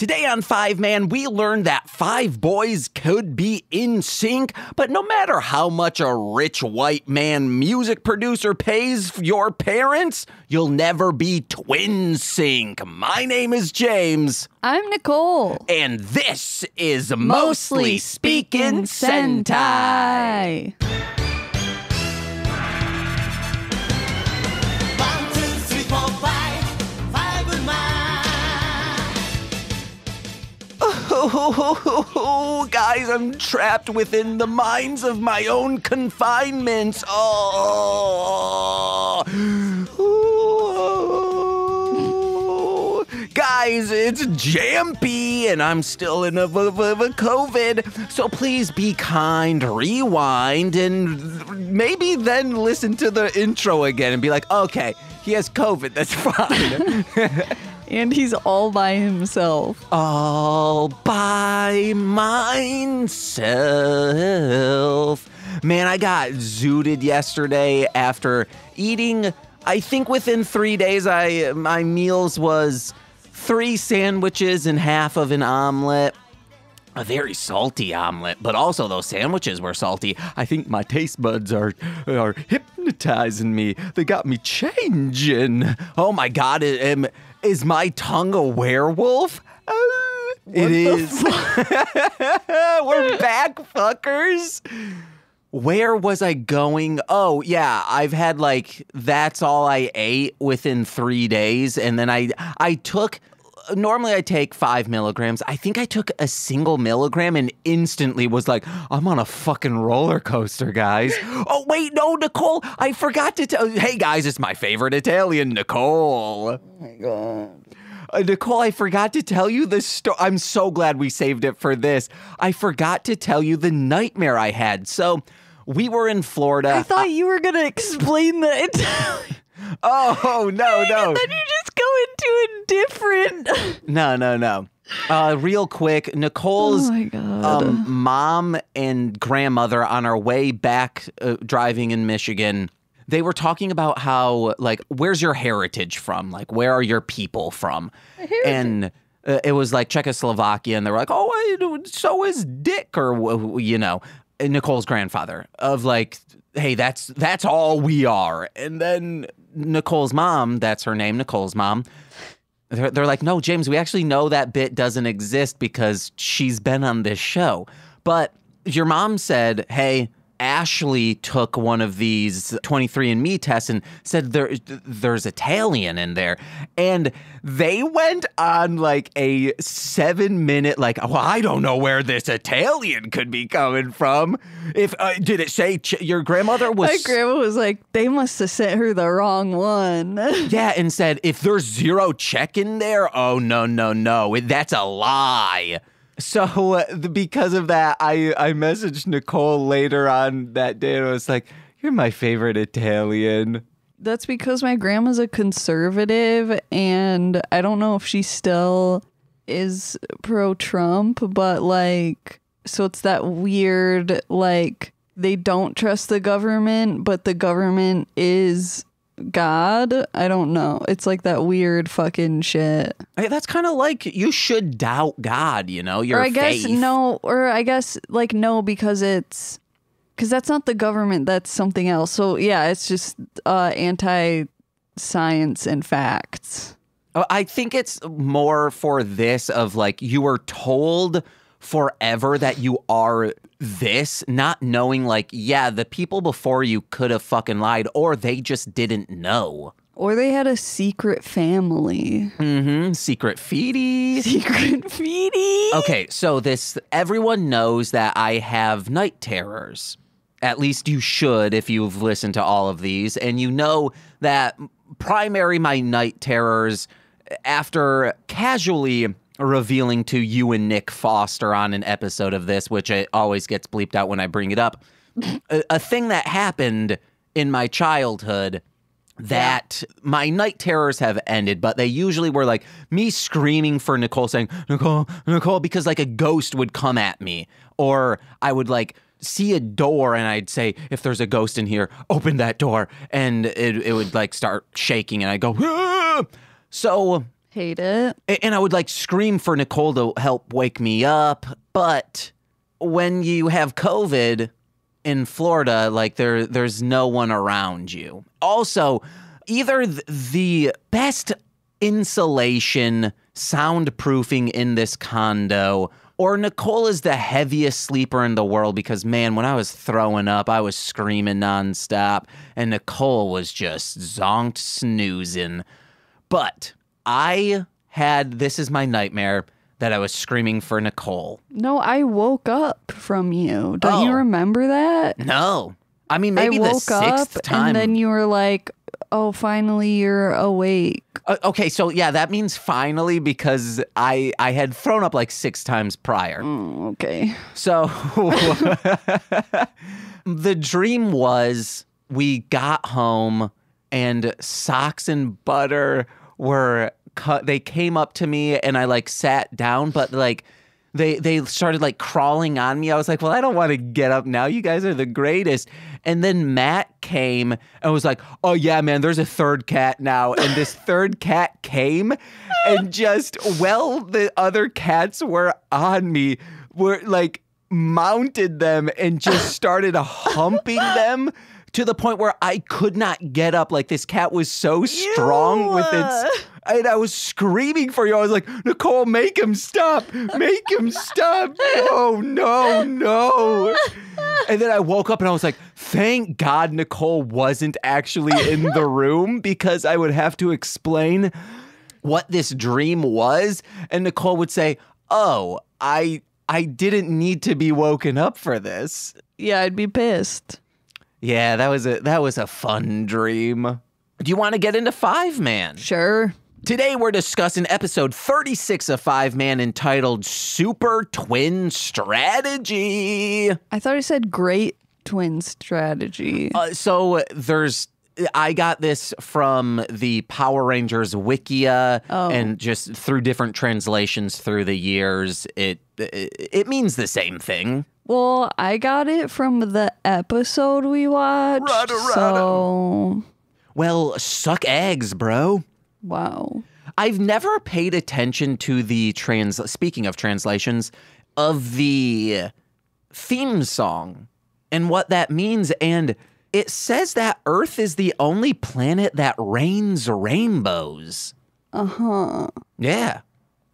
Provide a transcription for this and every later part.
Today on Fiveman, we learned that 5 boys could be in sync, but no matter how much a rich white man music producer pays your parents, you'll never be twin sync. My name is James. I'm Nicole. And this is Mostly Speaking Sentai. Oh, guys, I'm trapped within the minds of my own confinements. Guys, it's Jampy, and I'm still in a COVID, so please be kind, rewind, and maybe then listen to the intro again and be like, okay, he has COVID, that's fine. And he's all by himself. All by myself. Man, I got zooted yesterday after eating, I think within 3 days, my meals was 3 sandwiches and half of an omelet. A very salty omelet, but also those sandwiches were salty. I think my taste buds are hypnotizing me. They got me changing. Oh my God, is my tongue a werewolf? It is. We're back, fuckers. Where was I going? Oh, yeah, I've had that's all I ate within 3 days. And then I took... Normally I take 5 milligrams. I think I took a single milligram and instantly was like, I'm on a fucking roller coaster, guys. Oh, wait, no, Nicole, I forgot to tell you. Hey, guys, it's my favorite Italian, Nicole. Oh, my God. Nicole, I forgot to tell you the story. I'm so glad we saved it for this. I forgot to tell you the nightmare I had. So we were in Florida. I thought you were going to explain the Italian. Oh, no. And then you just go into a different... No. Real quick, Nicole's mom and grandmother on our way back driving in Michigan, they were talking about how, where's your heritage from? Where are your people from? And it was Czechoslovakia, and they were like, oh, so is Dick, or, Nicole's grandfather, of hey, that's all we are. And then Nicole's mom, that's her name, Nicole's mom, they're like, no, James, we actually know that bit doesn't exist because she's been on this show. But your mom said, hey, Ashley took one of these 23andMe tests and said there's Italian in there. And they went on a 7-minute, well, I don't know where this Italian could be coming from. If did it say your grandmother was... My grandma was like, they must have sent her the wrong one. Yeah, and said, if there's 0 Czech in there, oh, no, that's a lie. So because of that, I messaged Nicole later on that day and I was like, you're my favorite Italian. That's because my grandma's a conservative and I don't know if she still is pro-Trump, but so it's that weird, they don't trust the government, but the government is God. I don't know. It's that weird fucking shit. Hey, that's kind of you should doubt God, your or I faith. Guess no, or I guess no, because that's not the government, that's something else. So yeah, it's just anti-science and facts. I think it's more for this of you were told forever that you are this, not knowing the people before you could have fucking lied, or they just didn't know. Or they had a secret family. Mm-hmm. Secret feety. Secret feety. Okay, so everyone knows that I have night terrors. At least you should if you've listened to all of these. And you know that my night terrors, after casually revealing to you and Nick Foster on an episode of this, which it always gets bleeped out when I bring it up, a thing that happened in my childhood that my night terrors have ended, but they usually were me screaming for Nicole, saying, Nicole, because a ghost would come at me, or I would see a door and I'd say, if there's a ghost in here, open that door, and it would start shaking and I'd go, ah! So Hate it. And I would like scream for Nicole to help wake me up. But when you have COVID in Florida, like there's no one around you. Also, either the best insulation, soundproofing in this condo, or Nicole is the heaviest sleeper in the world because, man, when I was throwing up, I was screaming nonstop, and Nicole was just zonked snoozing. But this is my nightmare, that I was screaming for Nicole. No, I woke up from you. Don't you remember that? No. I mean, maybe the sixth time. And then you were like, oh, finally you're awake. Okay, so yeah, that means finally because I had thrown up like 6 times prior. Okay. So the dream was we got home and Socks and Butter were they came up to me and I like sat down, but like they started like crawling on me. I was like, well, I don't want to get up now. You guys are the greatest. And then Matt came and was like, oh yeah, man, there's a third cat now. And this third cat came and just, the other cats were on me, were like mounted them and just started humping them to the point where I could not get up. Like this cat was so strong with its... And I was screaming for you. I was like, Nicole, make him stop. Make him stop. No, no, no. And then I woke up and I was like, thank God Nicole wasn't actually in the room because I would have to explain what this dream was. And Nicole would say, oh, I didn't need to be woken up for this. Yeah, I'd be pissed. Yeah, that was a fun dream. Do you want to get into Fiveman? Sure. Today we're discussing episode 36 of Fiveman entitled Super Twin Strategy. I thought he said Great Twin Strategy. I got this from the Power Rangers Wikia and just through different translations through the years. It means the same thing. Well, I got it from the episode we watched. So, well, suck eggs, bro. Wow. I've never paid attention to the speaking of translations, of the theme song and what that means. And it says that Earth is the only planet that rains rainbows. Uh-huh. Yeah.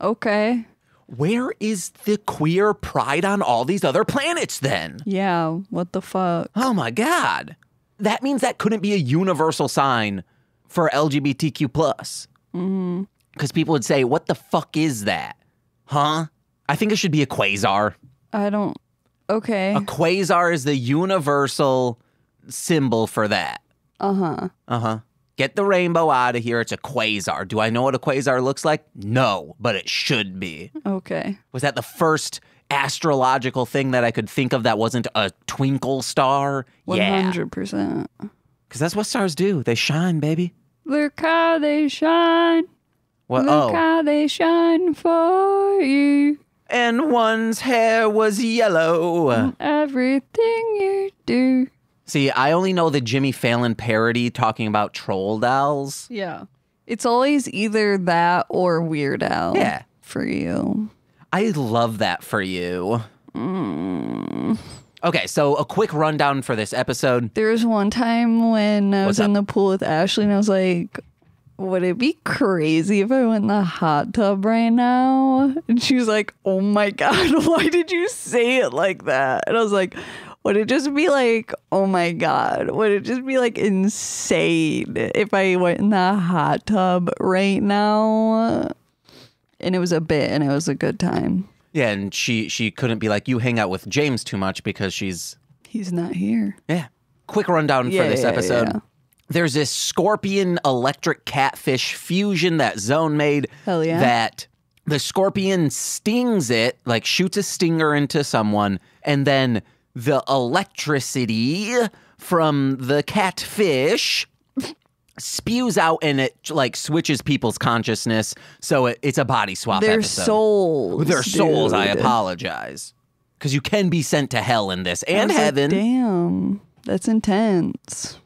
Okay. Where is the queer pride on all these other planets then? Yeah, what the fuck? Oh my God. That means that couldn't be a universal sign for LGBTQ+. Mm-hmm. Because people would say, what the fuck is that? Huh? I think it should be a quasar. Okay. A quasar is the universal symbol for that. Uh-huh. Uh-huh. Get the rainbow out of here. It's a quasar. Do I know what a quasar looks like? No, but it should be. Okay. Was that the first astrological thing that I could think of that wasn't a twinkle star? 100%. Because that's what stars do. They shine, baby. Look how they shine. What? Look how they shine for you. And one's hair was yellow. And everything you do. See, I only know the Jimmy Fallon parody talking about troll dolls. Yeah. It's always either that or Weird Al. Yeah. For you. I love that for you. Okay, so a quick rundown for this episode. There was one time when I was in the pool with Ashley and I was like, would it be crazy if I went in the hot tub right now? And she was like, oh my God, why did you say it like that? And I was like, would it just be like, oh my God, would it just be like insane if I went in the hot tub right now? And it was a bit and it was a good time. Yeah, and she couldn't be like, you hang out with James too much because he's not here. Yeah. Quick rundown for this episode. Yeah. There's this scorpion electric catfish fusion that Zone made. Hell yeah. That the scorpion stings it, like shoots a stinger into someone, and then the electricity from the catfish spews out and it like switches people's consciousness. So it's a body swap episode. Their souls, I apologize. Because you can be sent to hell in this and heaven. Like, damn, that's intense.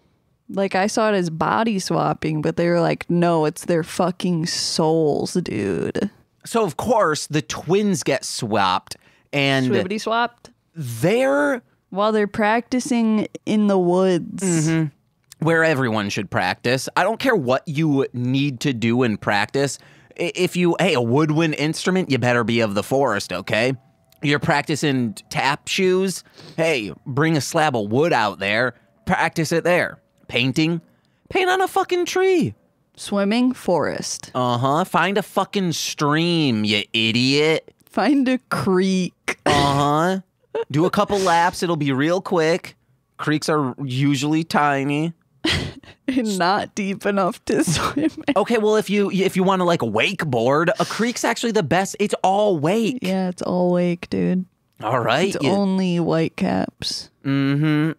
Like, I saw it as body swapping, but they were like, no, it's their fucking souls, dude. So, of course, the twins get swapped, and Swibbity swapped? they're While they're practicing in the woods. where everyone should practice. I don't care what you need to do in practice. If you, hey, a woodwind instrument, you better be of the forest, okay? You're practicing tap shoes, hey, bring a slab of wood out there, practice it there. Painting, paint on a fucking tree. Swimming, forest. Find a fucking stream, you idiot. Find a creek. Do a couple laps, it'll be real quick. Creeks are usually tiny. And not deep enough to swim in. Okay, well, if you want to like wakeboard, a creek's actually the best. It's all wake. Yeah, it's all wake, dude. All right. It's only white caps. Man,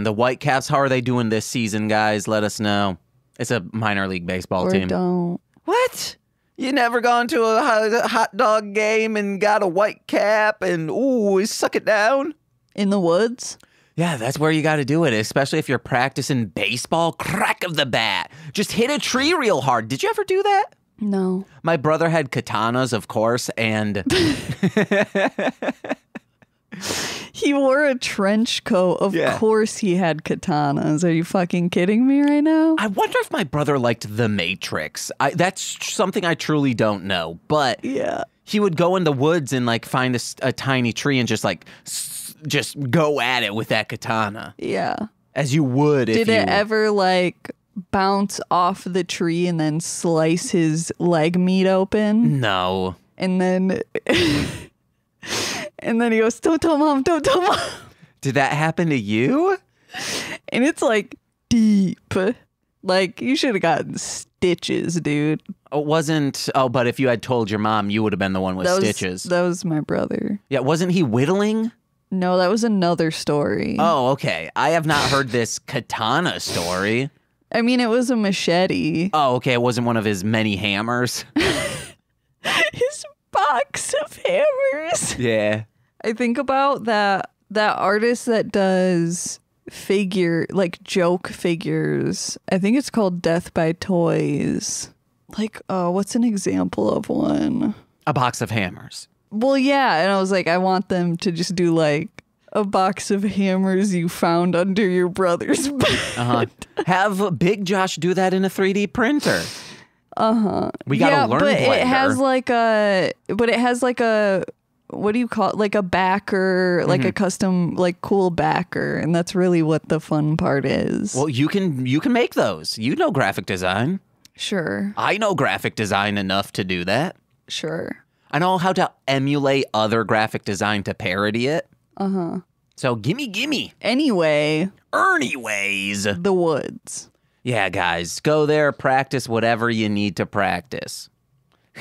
the Whitecaps, how are they doing this season, guys? Let us know. It's a minor league baseball Or team. don't. What? You never gone to a hot dog game and got a white cap and, ooh, suck it down? In the woods? Yeah, that's where you got to do it, especially if you're practicing baseball. Crack of the bat. Just hit a tree real hard. Did you ever do that? No. My brother had katanas, of course, and He wore a trench coat. Of course he had katanas. Are you fucking kidding me right now? I wonder if my brother liked The Matrix. That's something I truly don't know, but Yeah. he would go in the woods and like find a tiny tree and just like just go at it with that katana. Yeah. As you would if Did you... it ever like bounce off the tree and then slice his leg meat open? No. And then and then he goes, don't tell mom, don't tell mom. Did that happen to you? And it's like deep. Like you should have gotten stitches, dude. It wasn't... Oh, but if you had told your mom, you would have been the one with stitches. That was my brother. Yeah, wasn't he whittling? No, that was another story. Oh, okay. I have not heard this katana story. I mean, it was a machete. Oh, okay. It wasn't one of his many hammers. His box of hammers. Yeah. I think about that artist that does joke figures. I think it's called Death by Toys. Like, what's an example of one? A box of hammers. Well, yeah, and I was like, I want them to just do like a box of hammers you found under your brother's bed. Have Big Josh do that in a 3D printer. We gotta learn but Blender. it has like a what do you call it? Like a backer, like a custom, like cool backer, and that's really what the fun part is. Well, you can make those. You know graphic design. Sure. I know graphic design enough to do that. Sure. I know how to emulate other graphic design to parody it. So gimme. Anyway. Anyways. The woods. Yeah, guys, go there, practice whatever you need to practice.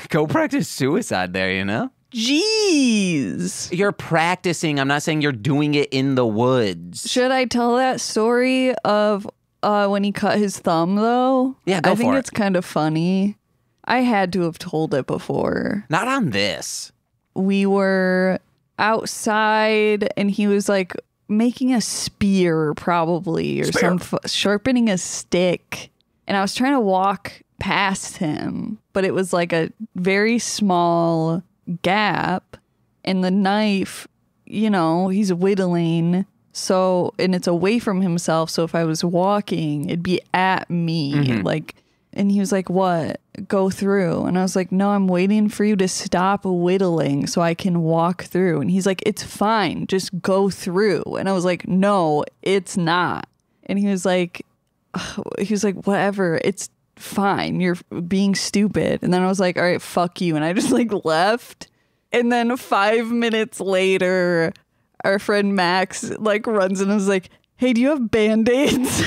Go practice suicide there, you know? Jeez. You're practicing. I'm not saying you're doing it in the woods. Should I tell that story of when he cut his thumb, though? Yeah, go for it. I think it's kind of funny. I had to have told it before. Not on this. We were outside and he was like making a spear probably or sharpening a stick. And I was trying to walk past him, but it was like a very small gap. And the knife, you know, he's whittling. So, and it's away from himself. So if I was walking, it'd be at me. And he was like, what? Go through. And I was like, no, I'm waiting for you to stop whittling so I can walk through. And he's like, it's fine. Just go through. And I was like, no, it's not. And he was like, whatever. It's fine. You're being stupid. And then I was like, all right, fuck you. And I just like left. And then 5 minutes later, our friend Max like runs in and was like, hey, do you have Band-Aids?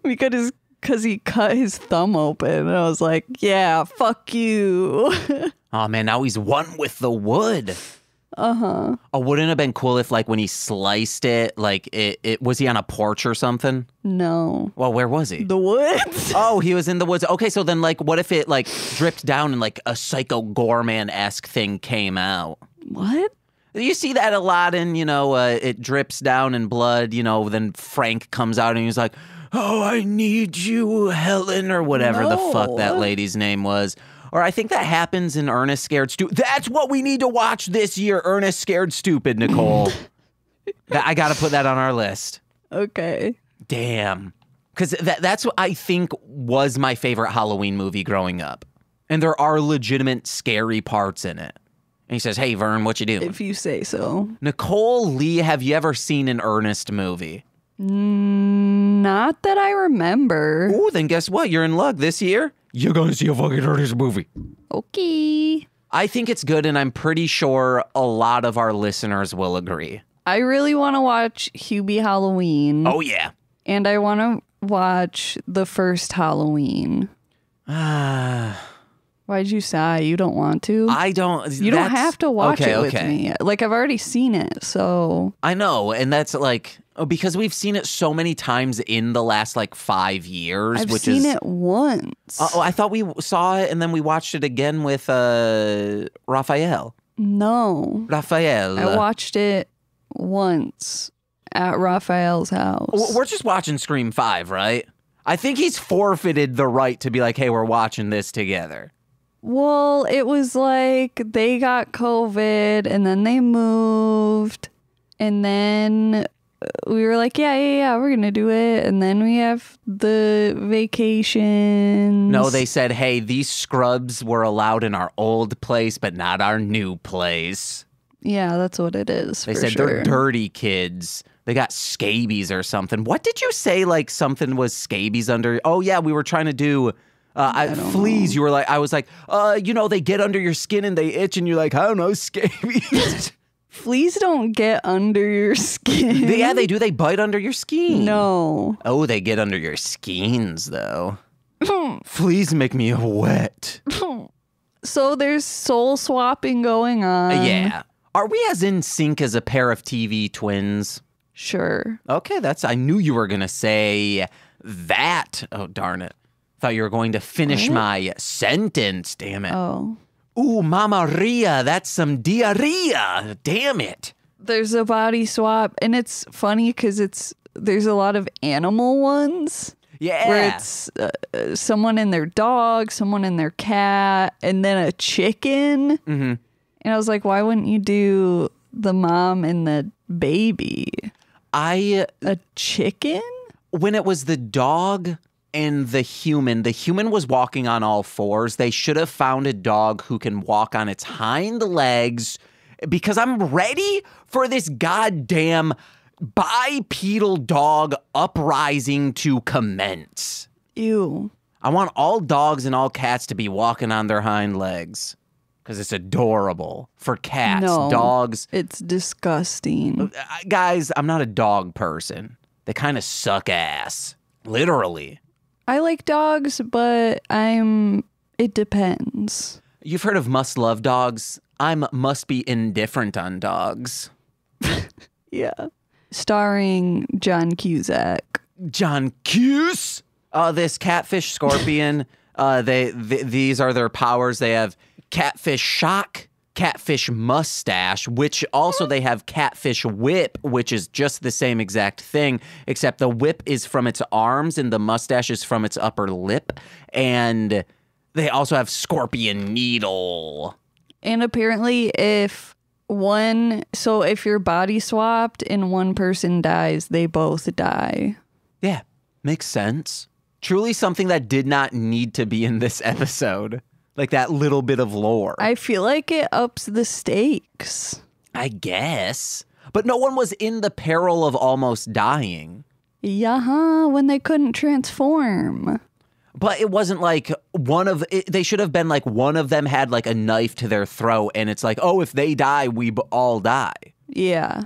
Because he cut his thumb open. And I was like, yeah, fuck you. Oh, man, now he's one with the wood. Oh, wouldn't it have been cool if, like, when he sliced it, like, it was he on a porch or something? No. Well, where was he? The woods. Oh, he was in the woods. Okay, so then, like, what if it, like, dripped down and, like, a Psycho Gorman-esque thing came out? What? You see that a lot in, it drips down in blood, then Frank comes out and he's like, oh, I need you, Helen, or whatever the fuck that lady's name was. Or I think that happens in Ernest Scared Stupid. That's what we need to watch this year, Ernest Scared Stupid, Nicole. I got to put that on our list. Okay. Damn. Because that's what I think was my favorite Halloween movie growing up. And there are legitimate scary parts in it. And he says, hey, Vern, what you doing? If you say so. Nicole Lee, have you ever seen an Ernest movie? Not that I remember. Ooh, then guess what? You're in luck this year. You're going to see a fucking Ernest movie. Okay. I think it's good, and I'm pretty sure a lot of our listeners will agree. I really want to watch Hubie Halloween. Oh, yeah. And I want to watch the first Halloween. Why'd you sigh? You don't want to? I don't. You don't have to watch it with me. Like, I've already seen it, so. I know, and that's like, because we've seen it so many times in the last, 5 years. I've seen it once. I thought we saw it, and then we watched it again with Raphael. No. Raphael. I watched it once at Raphael's house. We're just watching Scream 5, right? I think he's forfeited the right to be like, hey, we're watching this together. Well, it was like they got COVID and then they moved and then we were like, yeah, we're going to do it. And then we have the vacations. No, they said, hey, these scrubs were allowed in our old place, but not our new place. Yeah, that's what it is. They said they're dirty kids. They got scabies or something. What did you say? Like something was scabies under? Oh, yeah, we were trying to do fleas. Know. You were like, I was like, they get under your skin and they itch, and you're like, I don't know, scabies. Fleas don't get under your skin. Yeah, they do. They bite under your skin. No. Oh, they get under your skins, though. Fleas make me wet. So there's soul swapping going on. Yeah. Are we as in sync as a pair of TV twins? Sure. Okay, I knew you were going to say that. Oh, darn it. Thought you were going to finish my sentence. Damn it. Oh. Ooh, Mama Ria, that's some diarrhea. Damn it. There's a body swap, and it's funny because there's a lot of animal ones. Yeah. Where it's someone and their dog, someone and their cat, and then a chicken. Mm-hmm. And I was like, why wouldn't you do the mom and the baby? A chicken? When it was the dog and the human was walking on all fours. They should have found a dog who can walk on its hind legs, because I'm ready for this goddamn bipedal dog uprising to commence. Ew. I want all dogs and all cats to be walking on their hind legs. Because it's adorable for cats, dogs. It's disgusting. Guys, I'm not a dog person. They kind of suck ass. Literally. I like dogs, but it depends. You've heard of must love dogs? Must be indifferent on dogs. Yeah. Starring John Cusack. John Cuse? This catfish scorpion, these are their powers. They have catfish shock, catfish mustache, which also they have catfish whip, which is just the same exact thing, except the whip is from its arms and the mustache is from its upper lip. And they also have scorpion needle. And apparently if you're body swapped and one person dies, they both die. Yeah, makes sense. Truly something that did not need to be in this episode. Like that little bit of lore. I feel like it ups the stakes. I guess. But no one was in the peril of almost dying. Yeah, when they couldn't transform. But it wasn't like they should have been like one of them had like a knife to their throat and it's like, oh, if they die, we all die. Yeah,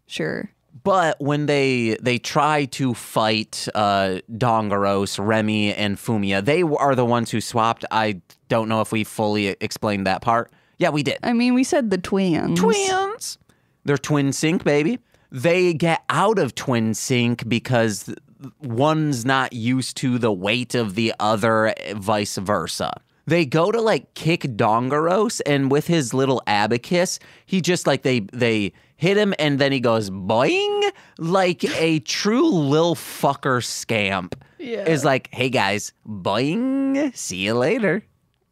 sure. But when they try to fight Dongaros, Remy, and Fumia, they are the ones who swapped. I don't know if we fully explained that part. Yeah, we did. I mean, we said the twins. Twins! They're twin sync, baby. They get out of twin sync because one's not used to the weight of the other, vice versa. they go to like kick Dongaros, and with his little abacus, he just like they hit him, and then he goes boing like a true lil fucker scamp. Yeah. Is like, hey guys, boing, see you later.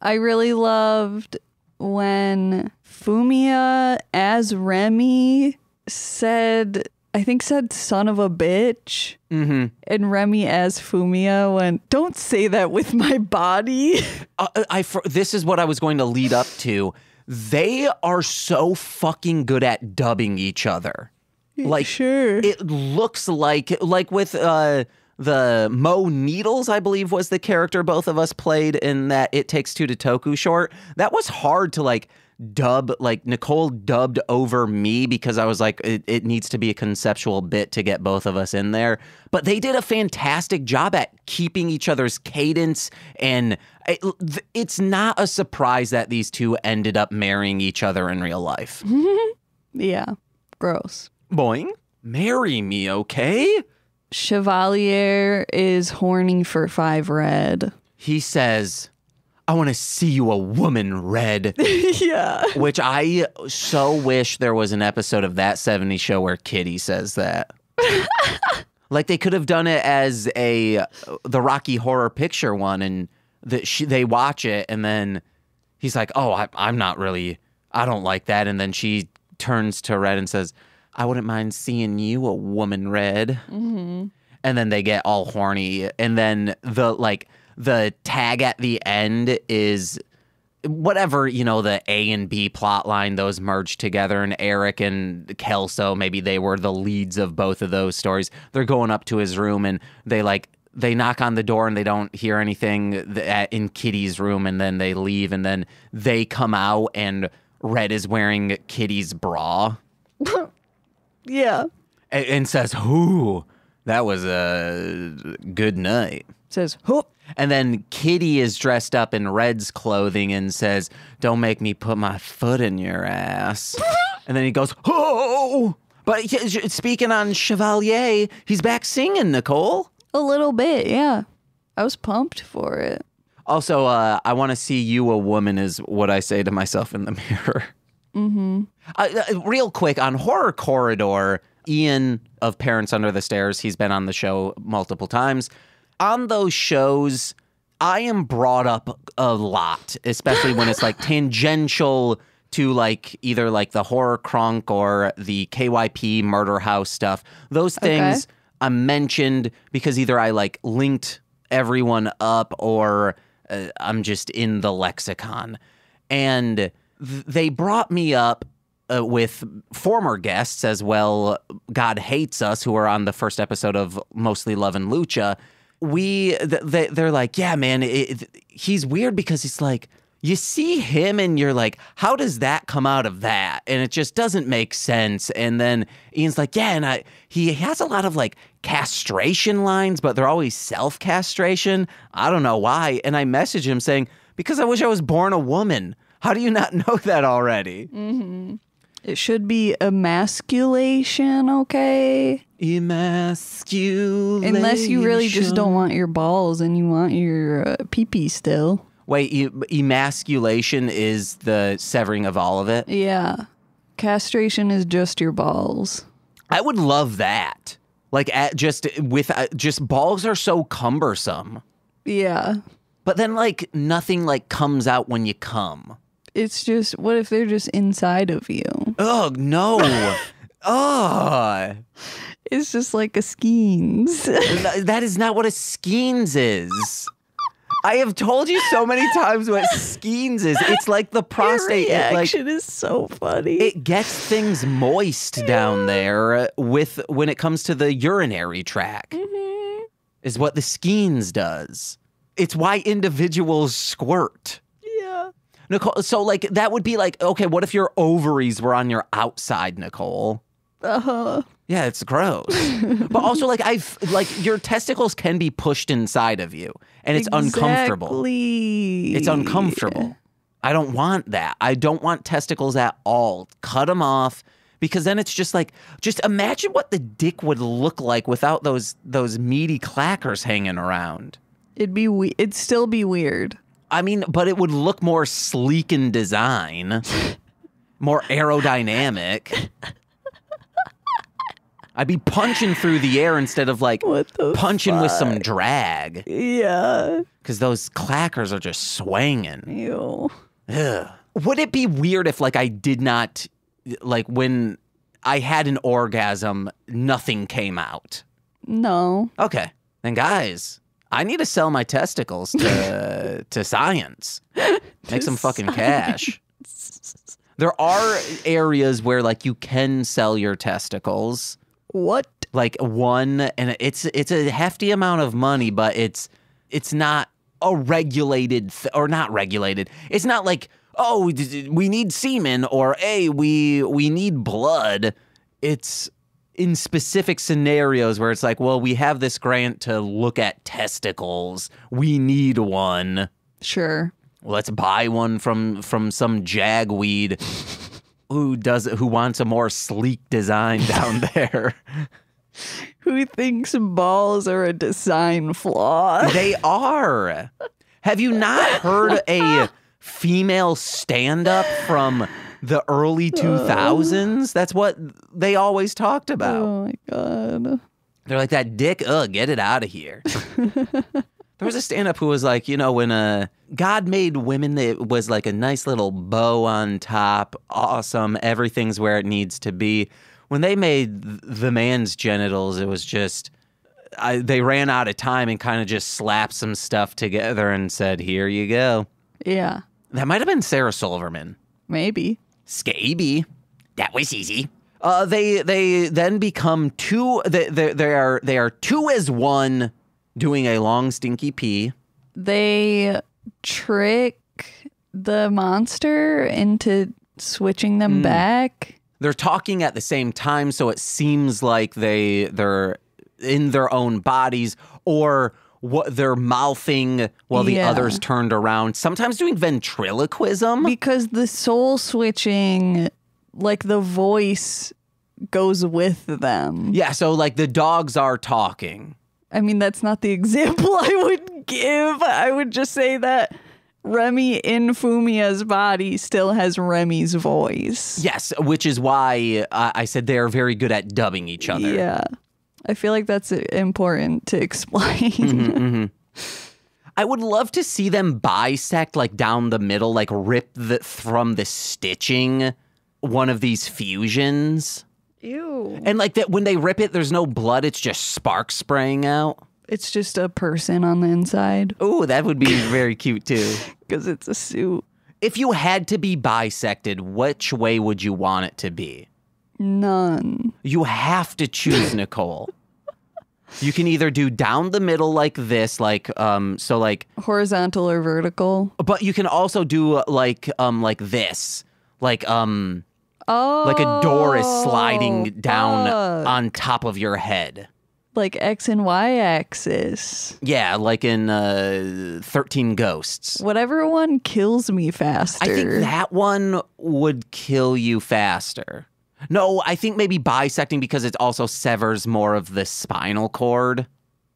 I really loved when Fumia as Remy said son of a bitch. Mm-hmm. And Remy as Fumia went, don't say that with my body. This is what I was going to lead up to. They are so fucking good at dubbing each other. Like, sure. It looks like with the Mo Needles, I believe, was the character both of us played in that It Takes Two to Toku short. That was hard to like dub, like Nicole dubbed over me because I was like, it needs to be a conceptual bit to get both of us in there. But they did a fantastic job at keeping each other's cadence, and it's not a surprise that these two ended up marrying each other in real life. Yeah, gross. Boing, marry me, okay? Chevalier is horny for Five Red. He says, I want to see you a woman, Red. Yeah. Which I so wish there was an episode of That 70s Show where Kitty says that. Like they could have done it as the Rocky Horror Picture one, and they watch it, and then he's like, oh, I'm not really, I don't like that. And then she turns to Red and says, I wouldn't mind seeing you a woman, Red. Mm-hmm. And then they get all horny. And then the tag at the end is whatever, the A and B plot line, those merged together. And Eric and Kelso, maybe they were the leads of both of those stories. They're going up to his room, and they knock on the door and they don't hear anything in Kitty's room. And then they leave, and then they come out and Red is wearing Kitty's bra. Yeah. And says, "Ooh, that was a good night." Says, "Whoop." And then Kitty is dressed up in Red's clothing and says, "Don't make me put my foot in your ass." And then he goes, "Oh!" But speaking on Chevalier, he's back singing, Nicole. A little bit, yeah. I was pumped for it. Also, I want to see you a woman is what I say to myself in the mirror. Mm-hmm. Real quick, on Horror Corridor, Ian of Parents Under the Stairs, he's been on the show multiple times. On those shows, I am brought up a lot, especially when it's like tangential to like either like the Horror Crunk or the KYP Murder House stuff. Those things I'm mentioned because either I like linked everyone up or I'm just in the lexicon. And they brought me up with former guests as well, God Hates Us, who are on the first episode of Mostly Love and Lucha. They're like, yeah, man, he's weird because he's like, you see him and you're like, how does that come out of that? And it just doesn't make sense. And then Ian's like, yeah, and he has a lot of like castration lines, but they're always self-castration. I don't know why. And I message him saying, because I wish I was born a woman. How do you not know that already? Mm-hmm. It should be emasculation, okay? Emasculation. Unless you really just don't want your balls and you want your pee-pee still. Wait, emasculation is the severing of all of it? Yeah. Castration is just your balls. I would love that. Like, just balls are so cumbersome. Yeah. But then, like, nothing, like, comes out when you come. It's just, what if they're just inside of you? Oh, no. Oh. It's just like a skeins. That is not what a skeins is. I have told you so many times what skeins is. It's like the prostate. Your reaction is so funny. It gets things moist down there when it comes to the urinary tract. Mm-hmm. Is what the skeins does. It's why individuals squirt. Yeah. Nicole, so like that would be like, okay, what if your ovaries were on your outside, Nicole? Uh-huh. Yeah, it's gross. But also like your testicles can be pushed inside of you and it's uncomfortable. It's uncomfortable. I don't want that. I don't want testicles at all. Cut them off because then it's just like, just imagine what the dick would look like without those meaty clackers hanging around. It'd still be weird. I mean, but it would look more sleek in design, more aerodynamic. I'd be punching through the air instead of like punching with some drag. Yeah. Because those clackers are just swanging. Ew. Ugh. Would it be weird if like I did not, like when I had an orgasm, nothing came out? No. Okay. Then guys, I need to sell my testicles to science. Make some fucking cash. There are areas where like you can sell your testicles. What? Like one, and it's a hefty amount of money, but it's not a regulated or not regulated. It's not like, oh, we need semen or hey, we need blood. It's in specific scenarios where it's like, well, we have this grant to look at testicles. We need one. Sure. Let's buy one from some jagweed who wants a more sleek design down there. Who thinks balls are a design flaw? They are. Have you not heard a female stand-up from the early 2000s? That's what they always talked about. Oh my God. They're like, that dick, get it out of here. There was a stand-up who was like, you know, when God made women, it was like a nice little bow on top, awesome, everything's where it needs to be. When they made the man's genitals, it was just, they ran out of time and kind of just slapped some stuff together and said, here you go. Yeah. That might have been Sarah Silverman. Maybe. Scaby. That was easy. They then become two, they are two as one, doing a long stinky pee. They trick the monster into switching them back. They're talking at the same time, so it seems like they're in their own bodies, or what they're mouthing while the others turned around. Sometimes doing ventriloquism. Because the soul switching, like the voice goes with them. Yeah, so like the dogs are talking. I mean, that's not the example I would give. I would just say that Remy in Fumia's body still has Remy's voice. Yes, which is why I said they're very good at dubbing each other. Yeah. I feel like that's important to explain. I would love to see them bisect like down the middle, like rip from the stitching one of these fusions. Ew. And like that when they rip it, there's no blood. It's just sparks spraying out. It's just a person on the inside. Ooh, that would be very cute too. Because it's a suit. If you had to be bisected, which way would you want it to be? None. You have to choose, Nicole. You can either do down the middle like this, like so like horizontal or vertical. But you can also do like this. Like like a door is sliding down on top of your head. Like X and Y axis. Yeah, like in 13 Ghosts. Whatever one kills me faster. I think that one would kill you faster. No, I think maybe bisecting because it also severs more of the spinal cord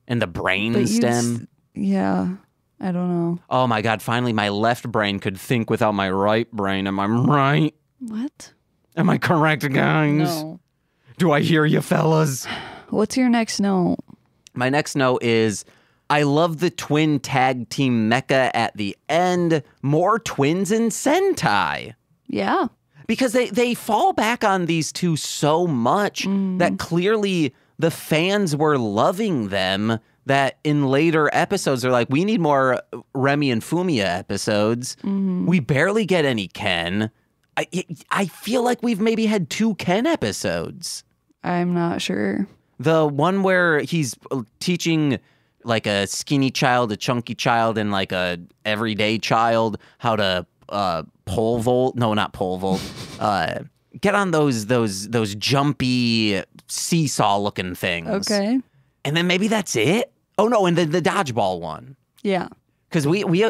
and the brain stem. Yeah, I don't know. Oh my God, finally my left brain could think without my right brain. Am I right? What? Am I correct, guys? No. Do I hear you, fellas? What's your next note? My next note is, I love the twin tag team mecha at the end. More twins in Sentai. Yeah. Because they fall back on these two so much that clearly the fans were loving them, that in later episodes they're like, we need more Remy and Fumia episodes. We barely get any Ken. I feel like we've maybe had 2 Ken episodes. I'm not sure. The one where he's teaching like a skinny child, a chunky child, and like a everyday child how to pole vault. No, not pole vault. Get on those jumpy seesaw looking things. Okay. And then maybe that's it. Oh no, and the dodgeball one. Yeah. Because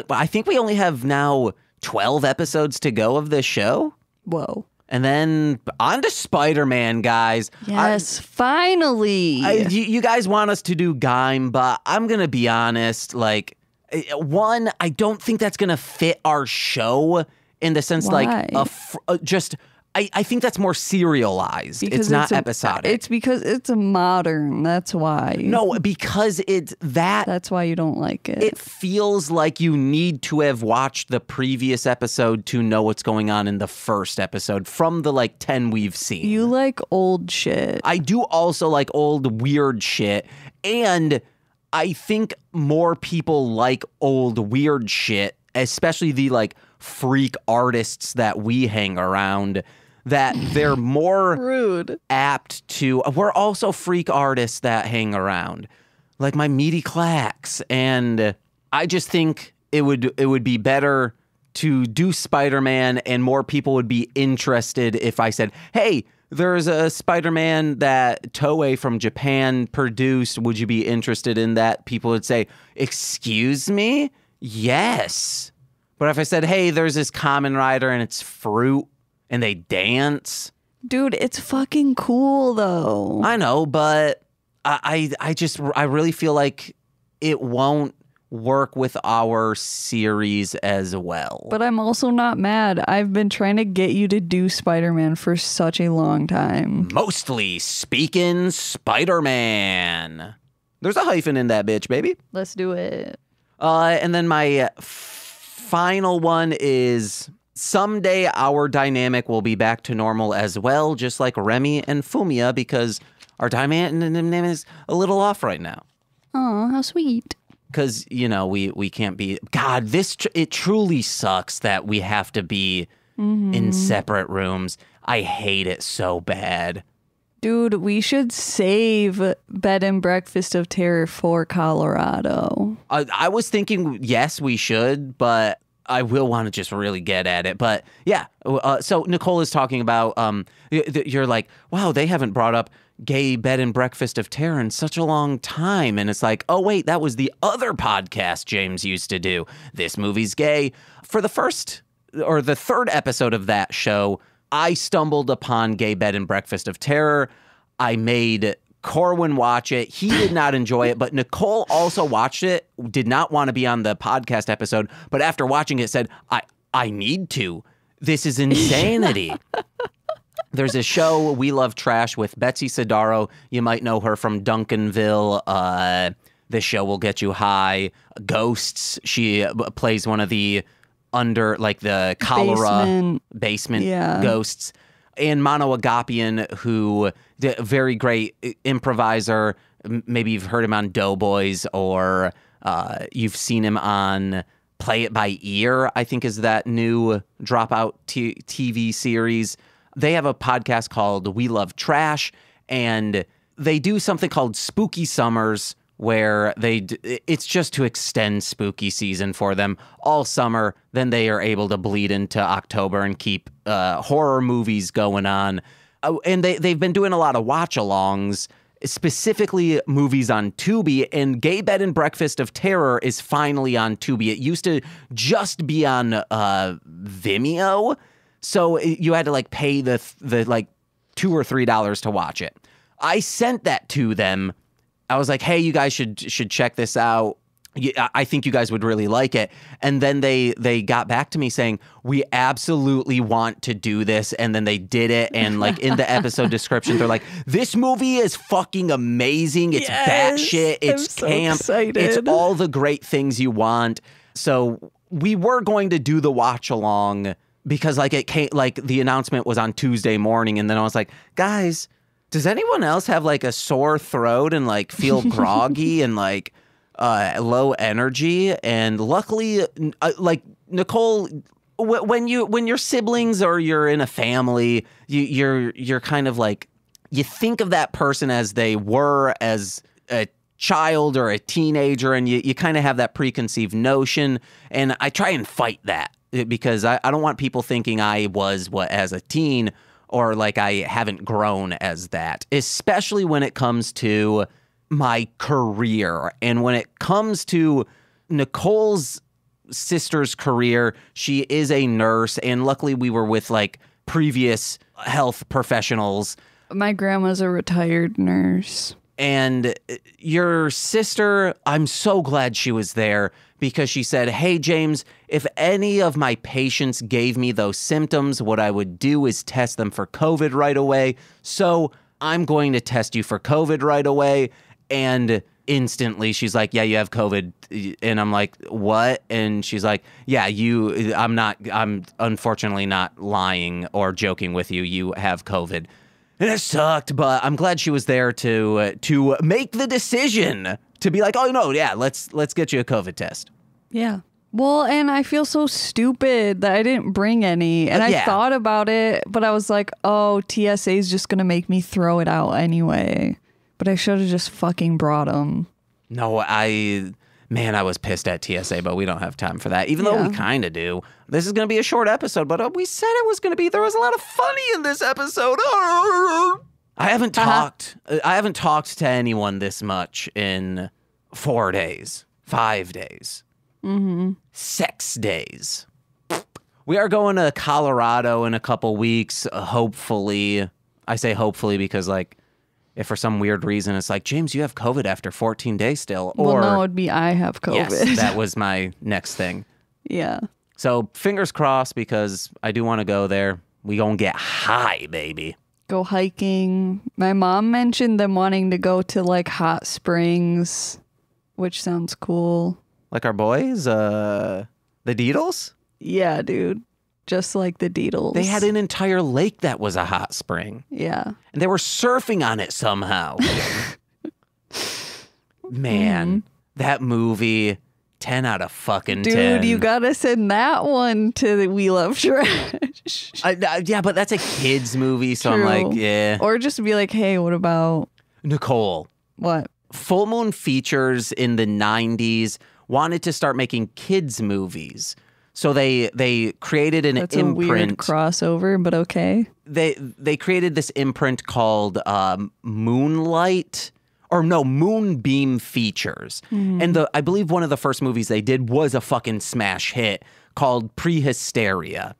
I think we only have now 12 episodes to go of this show. Whoa. And then on to Spider-Man, guys. Yes, finally. You guys want us to do Gaim, but I'm going to be honest, like, One, I don't think that's going to fit our show in the sense Why? I think that's more serialized. Because it's not episodic. It's because it's a modern. That's why. No, because it's that. That's why you don't like it. It feels like you need to have watched the previous episode to know what's going on in the first episode from the 10 we've seen. You like old shit. I do also like old weird shit. And I think more people like old weird shit, especially the freak artists that we hang around, that they're more rude apt to. We're also freak artists that hang around, like my meaty clacks, and I just think it would be better to do Spider-Man, and more people would be interested if I said, hey, there's a Spider-Man that Toei from Japan produced. Would you be interested in that? People would say, excuse me? Yes. But if I said, hey, there's this Kamen Rider and it's fruit and they dance. Dude, it's fucking cool though. I know, but I really feel like it won't work with our series as well. But I'm also not mad. I've been trying to get you to do Spider-Man for such a long time. Mostly speaking Spider-Man. There's a hyphen in that bitch, baby. Let's do it. And then my final one is someday our dynamic will be back to normal as well, just like Remy and Fumia, because our dynamic is a little off right now. Oh, how sweet. Because, we can't be... God, it truly sucks that we have to be in separate rooms. I hate it so bad. Dude, we should save Bed and Breakfast of Terror for Colorado. I was thinking, yes, we should, but I will want to just really get at it. But yeah, so Nicole is talking about, you're like, wow, they haven't brought up gay Bed and Breakfast of Terror in such a long time. And it's like, oh, wait, that was the other podcast James used to do. This movie's gay. For the third episode of that show, I stumbled upon gay Bed and Breakfast of Terror. I made Corwin watch it. He did not enjoy it, but Nicole also watched it, did not want to be on the podcast episode, but after watching it said, I need to. This is insanity. There's a show, We Love Trash, with Betsy Sidaro. You might know her from Duncanville. This show will get you high. Ghosts. She plays one of the the cholera basement ghosts. And Mono Agapian, who very great improviser. Maybe you've heard him on Doughboys, or you've seen him on Play It By Ear, I think is that new Dropout TV series. They have a podcast called We Love Trash, and they do something called Spooky Summers, where it's just to extend spooky season for them all summer. Then they are able to bleed into October and keep horror movies going on. And they've been doing a lot of watch-alongs, specifically movies on Tubi, and Gay Bed and Breakfast of Terror is finally on Tubi. It used to just be on Vimeo, so you had to pay the $2 or $3 to watch it. I sent that to them. I was like, hey, you guys should check this out. I think you guys would really like it. And then they got back to me saying, we absolutely want to do this. And then they did it. And in the episode description, they're like, this movie is fucking amazing. It's batshit. It's camp. So excited. It's all the great things you want. So we were going to do the watch along because it came, the announcement was on Tuesday morning. And then I was like, guys, does anyone else have a sore throat and feel groggy and low energy? And luckily, Nicole, when your siblings or you're in a family, you're kind of you think of that person as they were as a child or a teenager, and you kind of have that preconceived notion. And I try and fight that because I don't want people thinking I was as a teen, or I haven't grown as that, especially when it comes to my career. And when it comes to Nicole's sister's career, she is a nurse, and luckily we were with previous health professionals. My grandma's a retired nurse. And your sister, I'm so glad she was there, because she said, hey, James, if any of my patients gave me those symptoms, what I would do is test them for COVID right away. So I'm going to test you for COVID right away. And instantly she's like, yeah, you have COVID. And I'm like, what? And she's like, yeah, I'm unfortunately not lying or joking with you. You have COVID. And it sucked, but I'm glad she was there to make the decision to be like, oh, no, yeah, let's get you a COVID test. Yeah. Well, and I feel so stupid that I didn't bring any. And I thought about it, but I was like, oh, TSA is just going to make me throw it out anyway. But I should have just fucking brought them. No, I was pissed at TSA, but we don't have time for that, even though we kind of do. This is going to be a short episode, but we said it was going to be. There was a lot of funny in this episode. I haven't talked to anyone this much in 4 days, 5 days, 6 days. We are going to Colorado in a couple weeks, hopefully. I say hopefully because, like, if for some weird reason it's like, James, you have COVID after 14 days still. Or, well, no, it'd be I have COVID. Yes, that was my next thing. Yeah. So fingers crossed because I do want to go there. We gonna get high, baby. Go hiking. My mom mentioned them wanting to go to like hot springs, which sounds cool. Like our boys, the Deedles? Yeah, dude. Just like the Deedles. They had an entire lake that was a hot spring. Yeah. And they were surfing on it somehow. Man, that movie, 10 out of fucking 10. Dude, you gotta send that one to the We Love Trash. Yeah, but that's a kid's movie, so True. I'm like, yeah. Or just be like, hey, what about... Nicole. What? Full Moon Features in the 90s wanted to start making kids' movies. So they created an That's imprint. That's a weird crossover, but okay. They created this imprint called Moonbeam Features. And I believe one of the first movies they did was a fucking smash hit called Prehysteria.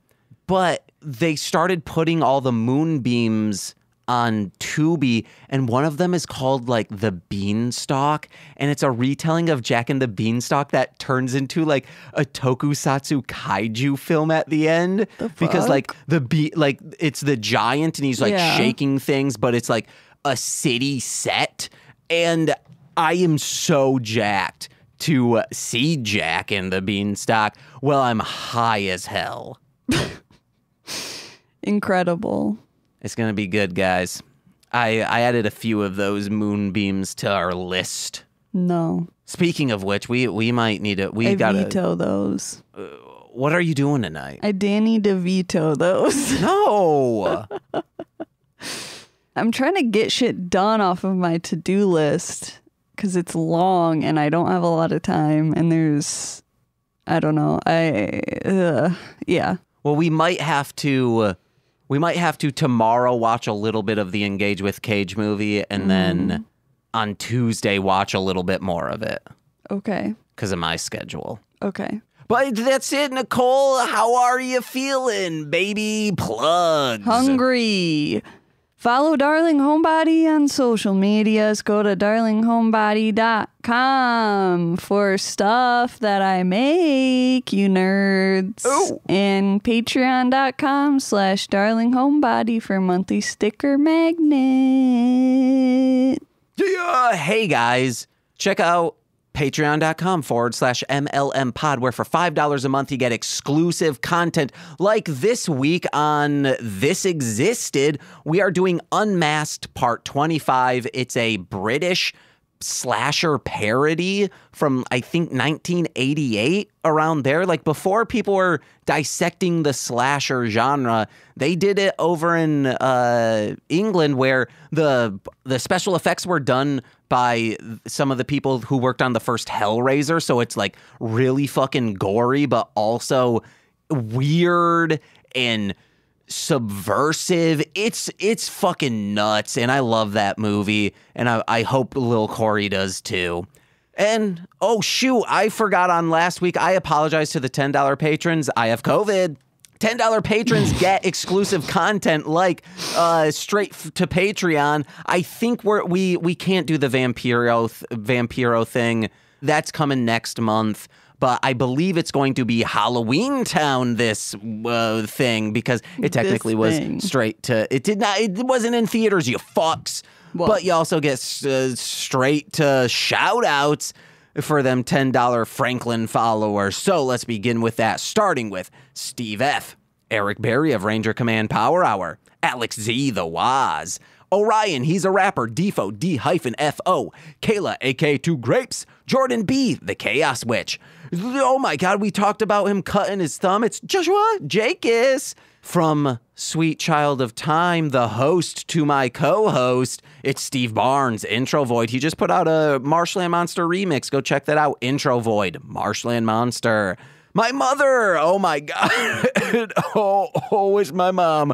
But they started putting all the moonbeams on Tubi, and one of them is called like The Beanstalk, and it's a retelling of Jack and the Beanstalk that turns into like a tokusatsu kaiju film at the end. Because like it's the giant and he's like shaking things, but it's like a city set, and I am so jacked to see Jack and the Beanstalk. Well, I'm high as hell. Incredible. It's going to be good, guys. I added a few of those moonbeams to our list. No. Speaking of which, we might need to... I veto those. What are you doing tonight? I need to veto those. No! I'm trying to get shit done off of my to-do list because it's long and I don't have a lot of time and there's... I don't know. Yeah. Well, we might have to tomorrow watch a little bit of the Engage with Cage movie and then on Tuesday watch a little bit more of it. Okay. Because of my schedule. Okay. But that's it, Nicole. How are you feeling, baby? Plugs. Hungry. Follow Darling Homebody on social medias. Go to darlinghomebody.com for stuff that I make, you nerds. Ooh. And patreon.com/darlinghomebody for monthly sticker magnet. Yeah. Hey, guys. Check out patreon.com/MLM pod, where for $5 a month you get exclusive content. Like this week on This Existed, we are doing Unmasked Part 25. It's a British slasher parody from, I think, 1988, around there. Like, before people were dissecting the slasher genre, they did it over in England, where the special effects were done by some of the people who worked on the first Hellraiser. So it's like really fucking gory, but also weird and subversive. It's fucking nuts, and I love that movie, and I hope Lil Corey does too. And oh shoot, I forgot on last week. I apologize to the $10 patrons. I have COVID. $10 patrons get exclusive content like straight to Patreon. I think we can't do the Vampiro thing. That's coming next month. but I believe it's going to be Halloween Town this thing, because it technically was straight to, it wasn't in theaters, you fucks. Well, but you also get straight to shout outs for them $10 Franklin followers. So let's begin with that, starting with Steve F., Eric Berry of Ranger Command Power Hour, Alex Z, the Waz, Orion, he's a rapper, Defo, D-F-O, Kayla, AK2 Grapes, Jordan B, the Chaos Witch. Oh my God, we talked about him cutting his thumb. It's Joshua Jakis from Sweet Child of Time, the host to my co-host. It's Steve Barnes, Intro Void. He just put out a Marshland Monster remix. Go check that out. Intro Void, Marshland Monster. My mother, oh my God. oh, it's my mom.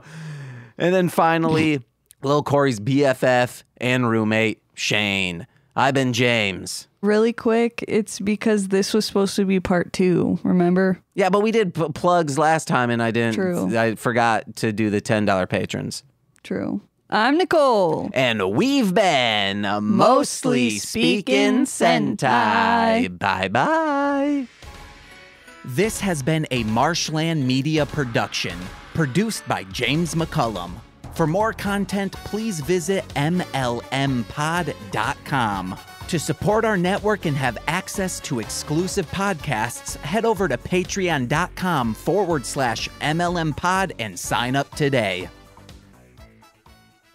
And then finally, Lil Corey's BFF and roommate, Shane. I've been James. Really quick, it's because this was supposed to be part 2, remember? Yeah, but we did plugs last time and I didn't. True. I forgot to do the $10 patrons. True. I'm Nicole. And we've been Mostly Speaking Sentai. Bye-bye. This has been a Marshland Media production, produced by James McCollum. For more content, please visit mlmpod.com. To support our network and have access to exclusive podcasts, head over to patreon.com/MLMpod and sign up today.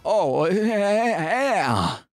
Oh, yeah.